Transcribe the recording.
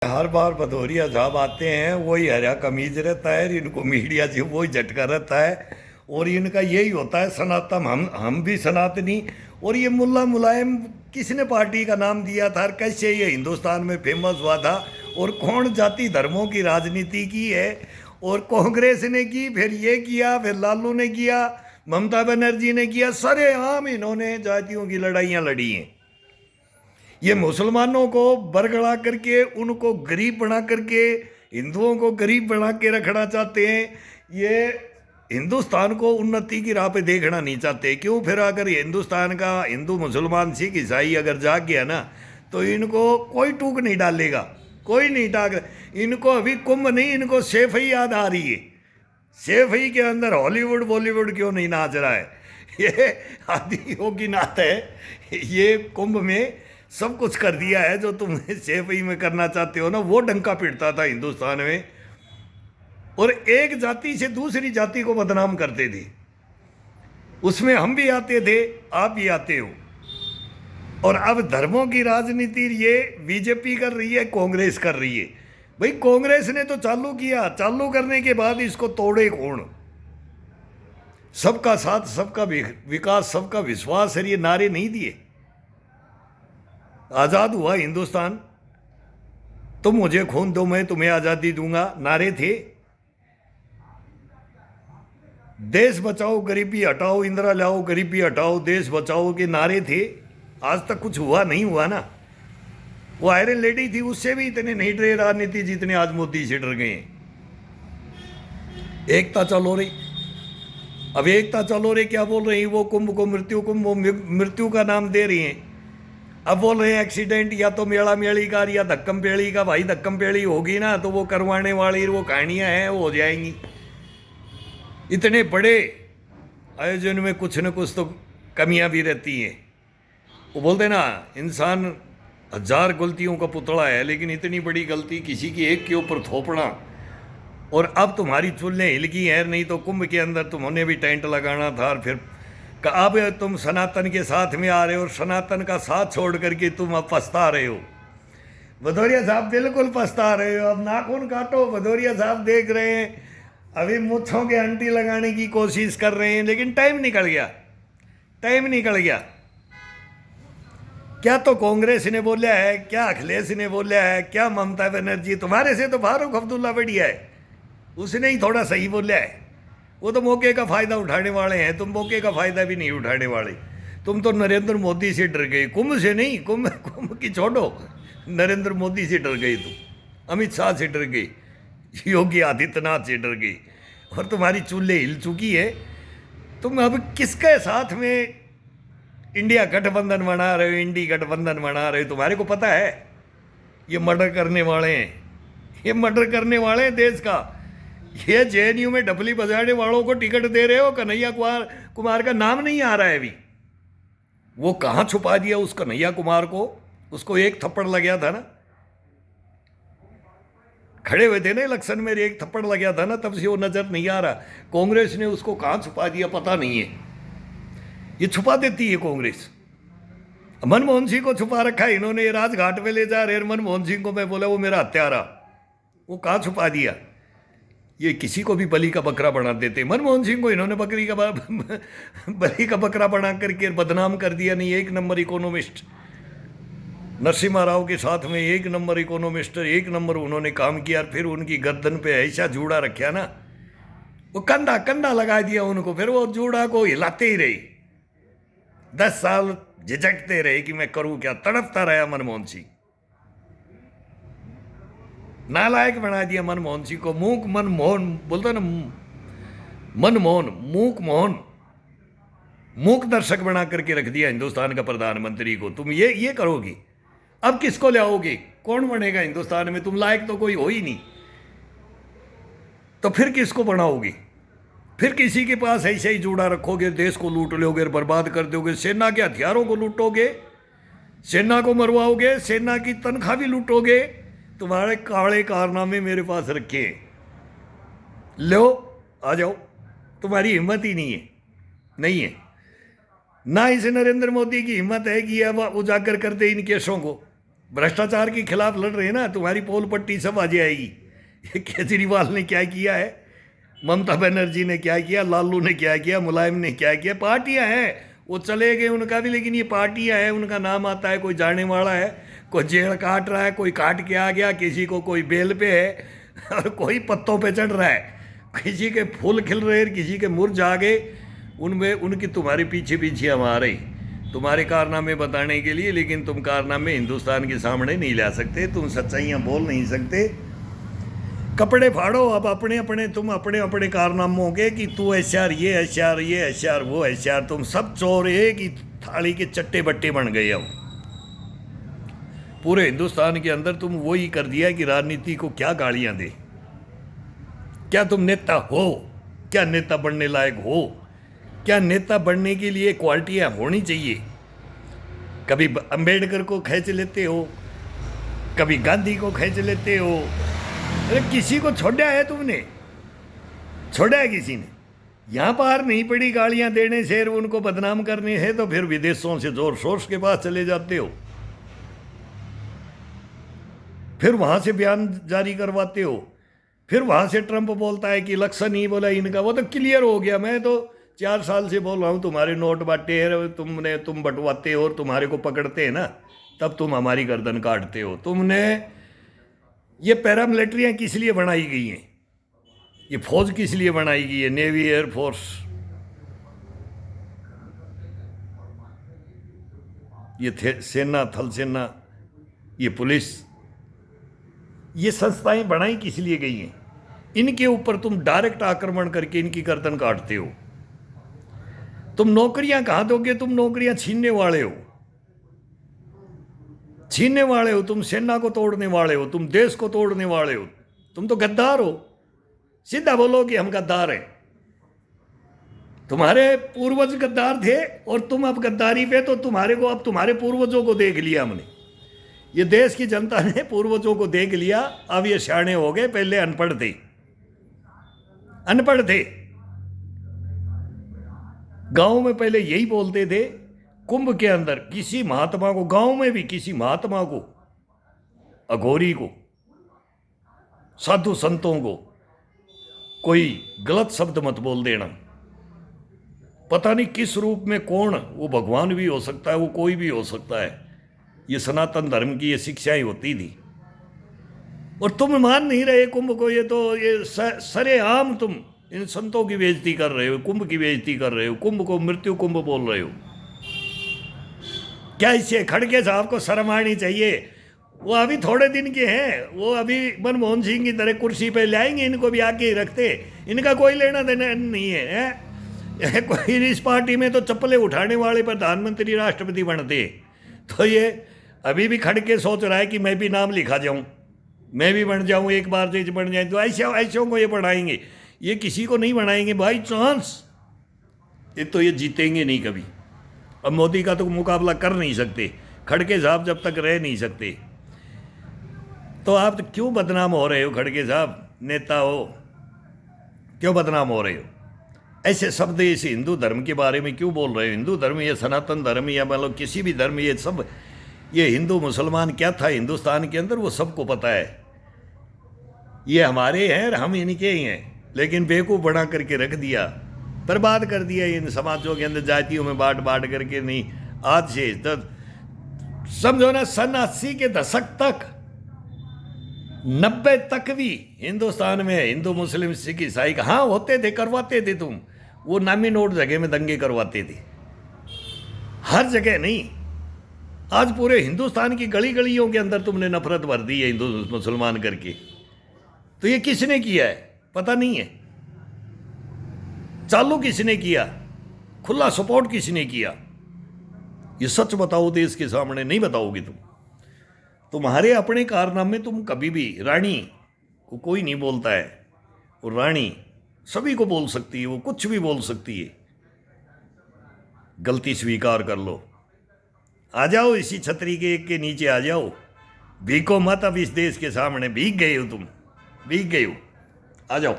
हर बार भदौरिया साहब आते हैं, वही हरा कमीज रहता है, इनको मीडिया से वही झटका रहता है। और इनका यही होता है सनातन, हम भी सनातनी। और ये मुल्ला मुलायम किसने पार्टी का नाम दिया था और कैसे ये हिंदुस्तान में फेमस हुआ था, और कौन जाति धर्मों की राजनीति की है। और कांग्रेस ने की, फिर ये किया, फिर लालू ने किया, ममता बनर्जी ने किया, सरेआम इन्होंने जातियों की लड़ाइयाँ लड़ी हैं। ये मुसलमानों को बरगड़ा करके, उनको गरीब बना करके, हिंदुओं को गरीब बना के रखना चाहते हैं। ये हिंदुस्तान को उन्नति की राह पे देखना नहीं चाहते। क्यों? फिर अगर हिंदुस्तान का हिंदू मुसलमान सिख ईसाई अगर जाग गया ना, तो इनको कोई टूक नहीं डालेगा, कोई नहीं डाल। इनको अभी कुंभ नहीं, इनको सेफई याद आ रही है। सेफई के अंदर हॉलीवुड बॉलीवुड क्यों नहीं नाच रहा है? ये आदि योगी नाथ है। ये कुंभ में सब कुछ कर दिया है जो तुम सेफई में करना चाहते हो ना, वो डंका पिटता था हिंदुस्तान में। और एक जाति से दूसरी जाति को बदनाम करते थे, उसमें हम भी आते थे, आप भी आते हो। और अब धर्मों की राजनीति ये बीजेपी कर रही है, कांग्रेस कर रही है। भाई कांग्रेस ने तो चालू किया, चालू करने के बाद इसको तोड़े कौन? सबका साथ, सबका विकास, सबका विश्वास है, ये नारे नहीं दिए। आज़ाद हुआ हिंदुस्तान, तुम मुझे खून दो मैं तुम्हें आज़ादी दूंगा, नारे थे। देश बचाओ गरीबी हटाओ, इंदिरा लाओ गरीबी हटाओ, देश बचाओ के नारे थे। आज तक कुछ हुआ नहीं हुआ ना। वो आयरन लेडी थी, उससे भी इतने नहीं डरे राजनीति जितने आज मोदी से डर गए हैं। एकता चलो रही, अब एकता चलो रही क्या बोल रही? वो कुंभ को मृत्यु कुंभ, वो मृत्यु का नाम दे रही हैं। अब बोल रहे हैं एक्सीडेंट या तो मेला मेली का या धक्कम पेड़ी का। भाई धक्कम पेड़ी होगी ना तो वो करवाने वाली वो कहानियां हैं, वो हो जाएंगी। इतने बड़े आयोजन में कुछ न कुछ तो कमियां भी रहती हैं। वो बोलते ना, इंसान 1000 गलतियों का पुतला है, लेकिन इतनी बड़ी गलती किसी की एक के ऊपर थोपना। और अब तुम्हारी चुल्लें हिल गई हैं, नहीं तो कुंभ के अंदर तुम्हें भी टेंट लगाना था। और फिर अब तुम सनातन के साथ में आ रहे हो, और सनातन का साथ छोड़ करके तुम अब पछता रहे हो। भदौरिया साहब बिल्कुल पछता रहे हो। अब नाखून काटो, भदौरिया साहब देख रहे हैं, अभी मुच्छों के आंटी लगाने की कोशिश कर रहे हैं, लेकिन टाइम निकल गया, टाइम निकल गया। क्या तो कांग्रेस ने बोला है, क्या अखिलेश ने बोला है, क्या ममता बनर्जी, तुम्हारे से तो फारूक अब्दुल्ला बढ़िया है, उसने ही थोड़ा सही बोला है। वो तो मौके का फ़ायदा उठाने वाले हैं, तुम मौके का फ़ायदा भी नहीं उठाने वाले। तुम तो नरेंद्र मोदी से डर गए, कुंभ से नहीं, कुंभ की छोड़ो, नरेंद्र मोदी से डर गए तुम, अमित शाह से डर गए, योगी आदित्यनाथ से डर गए, और तुम्हारी चूल्हे हिल चुकी है। तुम अब किसके साथ में इंडिया गठबंधन बना रहे हो, इंडी गठबंधन बना रहे हो? तुम्हारे को पता है ये मर्डर करने वाले हैं, ये मर्डर करने वाले हैं देश का। ये जेएनयू में डफली बजाने वालों को टिकट दे रहे हो। कन्हैया कुमार का नाम नहीं आ रहा है अभी। वो कहाँ छुपा दिया उस कन्हैया कुमार को? उसको एक थप्पड़ लग गया था ना, खड़े हुए थे ना इलेक्शन में, एक थप्पड़ लग गया था ना, तब से वो नजर नहीं आ रहा। कांग्रेस ने उसको कहाँ छुपा दिया पता नहीं है। ये छुपा देती है कांग्रेस। मनमोहन सिंह को छुपा रखा है इन्होंने, ये राजघाट में ले जा रहे। मनमोहन सिंह को मैं बोला वो मेरा हत्यारा, वो कहाँ छुपा दिया? ये किसी को भी बलि का बकरा बना देते। मनमोहन सिंह को इन्होंने बलि का बकरा बना करके बदनाम कर दिया। नहीं, एक नंबर इकोनॉमिस्ट, नरसिम्हा राव के साथ में एक नंबर इकोनॉमिस्ट, एक नंबर उन्होंने काम किया। फिर उनकी गर्दन पे ऐसा जूड़ा रखा ना, वो कंधा कंधा लगा दिया उनको, फिर वो जूड़ा को हिलाते ही रहे। 10 साल झिझकते रहे कि मैं करूं क्या, तड़पता रहा मनमोहन सिंह। नालायक बना दिया मनमोहन सिंह को। मूक मनमोहन बोलता ना, मनमोहन मूक मोहन, मूक दर्शक बना करके रख दिया हिंदुस्तान का प्रधानमंत्री को। तुम ये करोगे? अब किसको लाओगे? कौन बनेगा हिंदुस्तान में? तुम लायक तो कोई हो ही नहीं, तो फिर किसको बनाओगे? फिर किसी के पास ऐसे ही जूड़ा रखोगे, देश को लूट लोगे, बर्बाद कर दोगे, सेना के हथियारों को लूटोगे, सेना को मरवाओगे, सेना की तनख्वाह भी लूटोगे। तुम्हारे काले कारनामे मेरे पास रखे हैं, लो आ जाओ। तुम्हारी हिम्मत ही नहीं है, नहीं है ना। इस नरेंद्र मोदी की हिम्मत है कि अब उजागर कर दे इन केसों को। भ्रष्टाचार के खिलाफ लड़ रहे हैं ना, तुम्हारी पोल पट्टी सब आ जाएगी। ये केजरीवाल ने क्या किया है, ममता बनर्जी ने क्या किया, लालू ने क्या किया, मुलायम ने क्या किया। पार्टियां हैं, वो चले गए उनका भी, लेकिन ये पार्टियां हैं, उनका नाम आता है, कोई जाने वाला है, कोई जेल काट रहा है, कोई काट के आ गया, किसी को कोई बेल पे है और कोई पत्तों पे चढ़ रहा है, किसी के फूल खिल रहे हैं, किसी के मुरझा गए। उनमें उनकी तुम्हारे पीछे पीछे हम आ रहे तुम्हारे कारनामे बताने के लिए, लेकिन तुम कारनामे हिंदुस्तान के सामने नहीं ला सकते, तुम सच्चाइयाँ बोल नहीं सकते। कपड़े फाड़ो अब अपने अपने, तुम अपने अपने कारनामों के, कि तू एशआर, ये एशआर, ये एशआर, वो एशआर, तुम सब चोर एक ही थाली के चट्टे बट्टे बन गए। अब पूरे हिंदुस्तान के अंदर तुम वही कर दिया कि राजनीति को क्या गालियां दे। क्या तुम नेता हो? क्या नेता बनने लायक हो? क्या नेता बनने के लिए क्वालिटियां होनी चाहिए? कभी अंबेडकर को खींच लेते हो, कभी गांधी को खींच लेते हो। अरे किसी को छोड़ा है तुमने? छोड़ा है किसी ने? यहाँ पार नहीं पड़ी गालियां देने से, उनको बदनाम करने है तो फिर विदेशों से जोर शोर के पास चले जाते हो, फिर वहां से बयान जारी करवाते हो, फिर वहां से ट्रंप बोलता है कि इलेक्शन ही बोला इनका। वो तो क्लियर हो गया। मैं तो 4 साल से बोल रहा हूँ, तुम्हारे नोट बांटे हैं, तुम बंटवाते हो और तुम्हारे को पकड़ते हैं ना, तब तुम हमारी गर्दन काटते हो। तुमने ये पैरामिलिट्रियाँ किस लिए बनाई गई हैं? ये फौज किस लिए बनाई गई है? नेवी, एयरफोर्स, ये सेना, थल सेना, ये पुलिस, ये संस्थाएं बनाई किस लिए गई हैं? इनके ऊपर तुम डायरेक्ट आक्रमण करके इनकी गर्दन काटते हो। तुम नौकरियां कहां दोगे? तुम नौकरियां छीनने वाले हो, छीनने वाले हो। तुम सेना को तोड़ने वाले हो, तुम देश को तोड़ने वाले हो। तुम तो गद्दार हो। सीधा बोलो कि हम गद्दार हैं। तुम्हारे पूर्वज गद्दार थे और तुम अब गद्दारी पे, तो तुम्हारे को, अब तुम्हारे पूर्वजों को देख लिया हमने। ये देश की जनता ने पूर्वजों को देख लिया। अब ये शाणे हो गए, पहले अनपढ़ थे, अनपढ़ थे। गांव में पहले यही बोलते थे, कुंभ के अंदर किसी महात्मा को, गांव में भी किसी महात्मा को, अघोरी को, साधु संतों को कोई गलत शब्द मत बोल देना। पता नहीं किस रूप में कौन, वो भगवान भी हो सकता है, वो कोई भी हो सकता है। ये सनातन धर्म की ये शिक्षाएं होती थी और तुम मान नहीं रहे कुंभ को। ये तो ये सरेआम तुम इन संतों की बेइज्जती कर रहे हो, कुंभ की बेइज्जती कर रहे हो, कुंभ को मृत्यु कुंभ बोल रहे हो। क्या इससे खड़गे साहब को शर्म आनी चाहिए? वो अभी थोड़े दिन के हैं, वो अभी मनमोहन सिंह की तरह कुर्सी पे लाएंगे, इनको भी आके रखते। इनका कोई लेना देना नहीं है। कोई इस पार्टी में तो चप्पलें उठाने वाले प्रधानमंत्री, राष्ट्रपति बनते। तो ये अभी भी खड़के सोच रहा है कि मैं भी नाम लिखा जाऊं, मैं भी बन जाऊं, एक बार से बन जाए तो ऐसे को ये बढ़ाएंगे। ये किसी को नहीं बनाएंगे बाई चांस। ये तो ये जीतेंगे नहीं कभी। अब मोदी का तो मुकाबला कर नहीं सकते, खड़के साहब जब तक रह नहीं सकते। तो आप तो क्यों बदनाम हो रहे हो? खड़गे साहब नेता हो, क्यों बदनाम हो रहे हो? ऐसे शब्द इस हिंदू धर्म के बारे में क्यों बोल रहे हो? हिंदू धर्म या सनातन धर्म या मतलब किसी भी धर्म, ये सब, ये हिंदू मुसलमान क्या था हिंदुस्तान के अंदर वो सबको पता है। ये हमारे हैं, हम इनके ही हैं, लेकिन बेवकूफ़ बना करके रख दिया, बर्बाद कर दिया इन समाजों के अंदर, जातियों में बांट बांट करके। नहीं, आज से समझो ना, सन 80 के दशक तक, 90 तक भी हिंदुस्तान में हिंदू मुस्लिम सिख ईसाई का हाँ होते थे, करवाते थे। तुम वो नामी नोट जगह में दंगे करवाते थे, हर जगह नहीं। आज पूरे हिंदुस्तान की गली गलियों के अंदर तुमने नफरत भर दी है हिंदू मुसलमान करके। तो ये किसने किया है पता नहीं है। चालू किसने किया, खुला सपोर्ट किसने किया? ये सच बताओ देश के सामने, नहीं बताओगे तुम। तुम्हारे अपने कारनामे, तुम कभी भी, रानी को कोई नहीं बोलता है, वो रानी सभी को बोल सकती है, वो कुछ भी बोल सकती है। गलती स्वीकार कर लो, आ जाओ इसी छतरी के एक के नीचे आ जाओ, भीगो मत अब इस देश के सामने। भीग गए हो तुम, भीग गए हो, आ जाओ।